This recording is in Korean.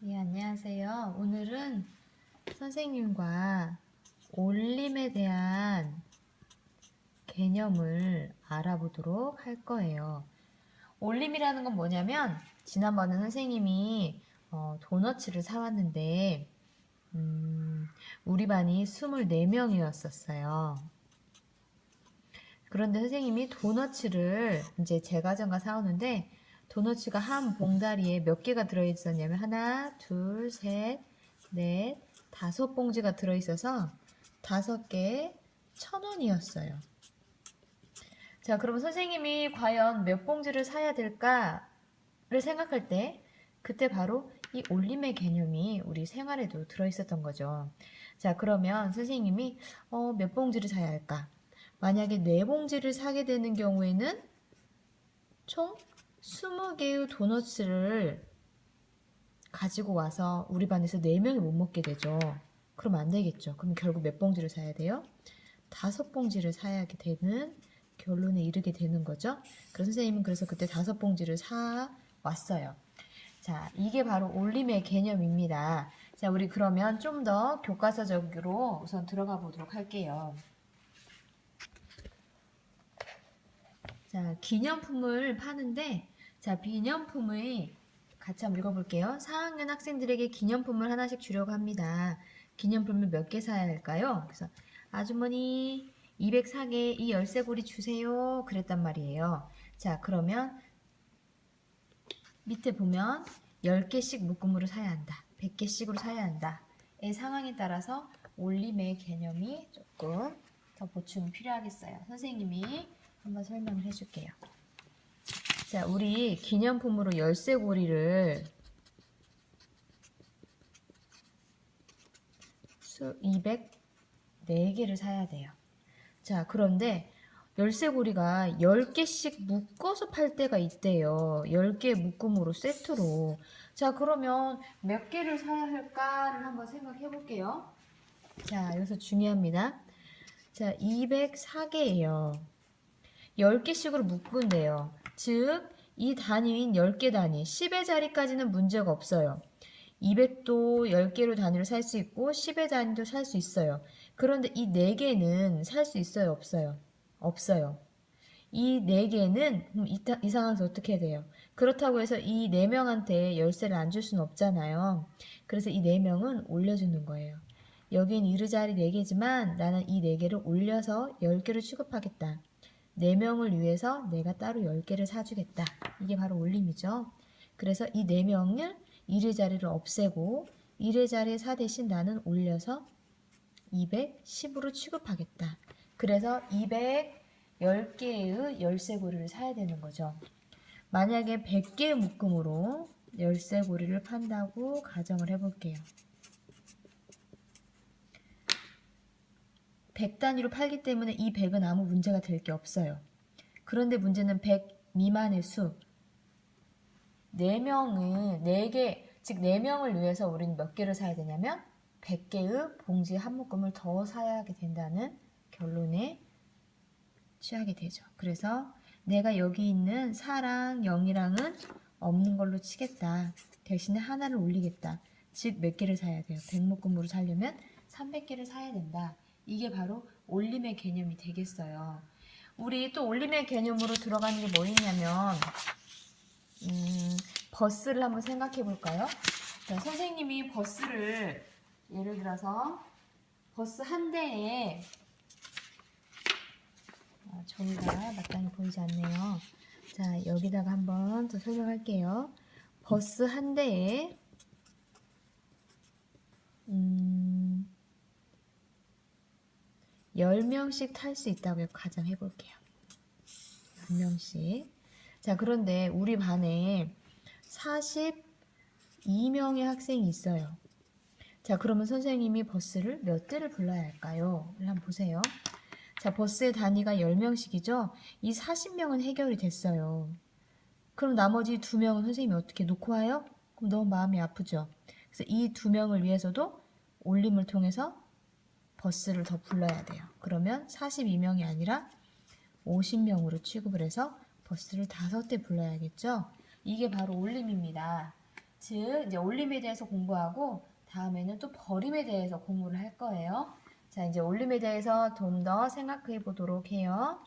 예, 안녕하세요. 오늘은 선생님과 올림에 대한 개념을 알아보도록 할 거예요. 올림이라는 건 뭐냐면 지난번에 선생님이 도너츠를 사왔는데 우리 반이 24명이었었어요. 그런데 선생님이 도너츠를 이제 제과점가 사오는데 도너츠가 한 봉다리에 몇 개가 들어있었냐면 하나, 둘, 셋, 넷, 5봉지가 들어있어서 5개에 1,000원이었어요. 자, 그럼 선생님이 과연 몇 봉지를 사야 될까를 생각할 때 그때 바로 이 올림의 개념이 우리 생활에도 들어있었던 거죠. 자, 그러면 선생님이 몇 봉지를 사야 할까? 만약에 4봉지를 사게 되는 경우에는 총 20개의 도너츠를 가지고 와서 우리 반에서 4명이 못 먹게 되죠. 그럼 안 되겠죠. 그럼 결국 몇 봉지를 사야 돼요? 5봉지를 사야 되는 결론에 이르게 되는 거죠. 그래서 선생님은 그래서 그때 5봉지를 사 왔어요. 자, 이게 바로 올림의 개념입니다. 자, 우리 그러면 좀 더 교과서적으로 우선 들어가 보도록 할게요. 자, 기념품을 파는데, 자, 기념품의 같이 한번 읽어볼게요. 4학년 학생들에게 기념품을 하나씩 주려고 합니다. 기념품을 몇 개 사야 할까요? 그래서 아주머니 204개 이 열쇠고리 주세요. 그랬단 말이에요. 자, 그러면 밑에 보면 10개씩 묶음으로 사야 한다. 100개씩으로 사야 한다. 의 상황에 따라서 올림의 개념이 조금 더 보충이 필요하겠어요. 선생님이 한번 설명을 해줄게요. 자, 우리 기념품으로 열쇠고리를 204개를 사야 돼요. 자, 그런데 열쇠고리가 10개씩 묶어서 팔 때가 있대요. 10개 묶음으로 세트로. 자, 그러면 몇 개를 사야 할까를 한번 생각해 볼게요. 자, 여기서 중요합니다. 자, 204개예요. 10개씩으로 묶은대요. 즉, 이 단위인 10개 단위, 10의 자리까지는 문제가 없어요. 200도 10개로 단위로 살 수 있고 10의 단위도 살 수 있어요. 그런데 이 4개는 살 수 있어요? 없어요? 없어요. 이 4개는 이 상황에서 어떻게 돼요? 그렇다고 해서 이 4명한테 열쇠를 안 줄 수는 없잖아요. 그래서 이 4명은 올려주는 거예요. 여긴 이르자리 4개지만 나는 이 4개를 올려서 10개로 취급하겠다. 4명을 위해서 내가 따로 10개를 사주겠다. 이게 바로 올림이죠. 그래서 이 4명을 1의 자리를 없애고 1의 자리에 4 대신 나는 올려서 210으로 취급하겠다. 그래서 210개의 열쇠고리를 사야 되는 거죠. 만약에 100개의 묶음으로 열쇠고리를 판다고 가정을 해볼게요. 100 단위로 팔기 때문에 이 100은 아무 문제가 될 게 없어요. 그런데 문제는 100 미만의 수. 4명은 4개, 즉 4명을 위해서 우리는 몇 개를 사야 되냐면 100개의 봉지 한 묶음을 더 사야 하게 된다는 결론에 취하게 되죠. 그래서 내가 여기 있는 4랑 0이랑은 없는 걸로 치겠다. 대신에 하나를 올리겠다. 즉 몇 개를 사야 돼요? 100묶음으로 사려면 300개를 사야 된다. 이게 바로 올림의 개념이 되겠어요. 우리 또 올림의 개념으로 들어가는 게 뭐 있냐면 버스를 한번 생각해 볼까요? 자, 선생님이 버스를 예를 들어서 버스 한 대에 종이가 마땅히 보이지 않네요. 자, 여기다가 한번 더 설명할게요. 버스 한 대에 10명씩 탈 수 있다고 가정해 볼게요. 10명씩. 자, 그런데 우리 반에 42명의 학생이 있어요. 자, 그러면 선생님이 버스를 몇 대를 불러야 할까요? 한번 보세요. 자, 버스의 단위가 10명씩이죠? 이 40명은 해결이 됐어요. 그럼 나머지 2명은 선생님이 어떻게 놓고 와요? 그럼 너무 마음이 아프죠? 그래서 이 2명을 위해서도 올림을 통해서 버스를 더 불러야 돼요. 그러면 42명이 아니라 50명으로 취급을 해서 버스를 5대 불러야겠죠? 이게 바로 올림입니다. 즉 이제 올림에 대해서 공부하고 다음에는 또 버림에 대해서 공부를 할 거예요. 자, 이제 올림에 대해서 좀 더 생각해 보도록 해요.